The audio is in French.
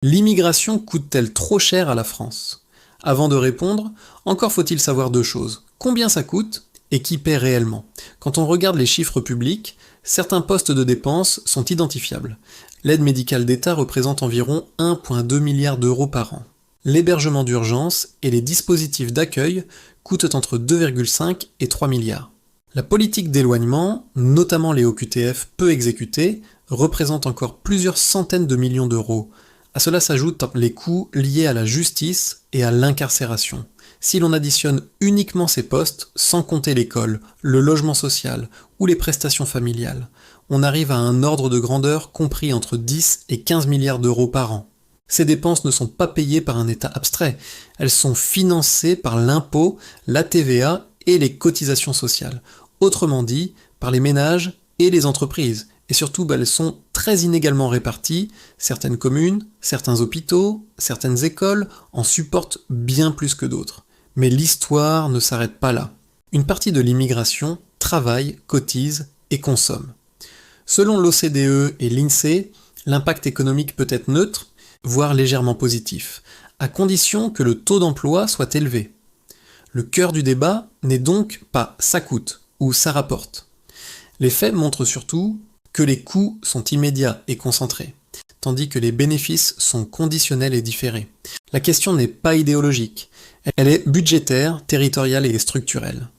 L'immigration coûte-t-elle trop cher à la France? Avant de répondre, encore faut-il savoir deux choses. Combien ça coûte et qui paie réellement? Quand on regarde les chiffres publics, certains postes de dépenses sont identifiables. L'aide médicale d'État représente environ 1,2 milliard d'euros par an. L'hébergement d'urgence et les dispositifs d'accueil coûtent entre 2,5 et 3 milliards. La politique d'éloignement, notamment les OQTF peu exécutés, représente encore plusieurs centaines de millions d'euros. À cela s'ajoutent les coûts liés à la justice et à l'incarcération. Si l'on additionne uniquement ces postes, sans compter l'école, le logement social ou les prestations familiales, on arrive à un ordre de grandeur compris entre 10 et 15 milliards d'euros par an. Ces dépenses ne sont pas payées par un État abstrait, elles sont financées par l'impôt, la TVA et les cotisations sociales. Autrement dit, par les ménages et les entreprises. Et surtout, elles sont très inégalement réparties. Certaines communes, certains hôpitaux, certaines écoles en supportent bien plus que d'autres. Mais l'histoire ne s'arrête pas là. Une partie de l'immigration travaille, cotise et consomme. Selon l'OCDE et l'INSEE, l'impact économique peut être neutre, voire légèrement positif, à condition que le taux d'emploi soit élevé. Le cœur du débat n'est donc pas ça coûte ou ça rapporte. Les faits montrent surtout que les coûts sont immédiats et concentrés, tandis que les bénéfices sont conditionnels et différés. La question n'est pas idéologique, elle est budgétaire, territoriale et structurelle.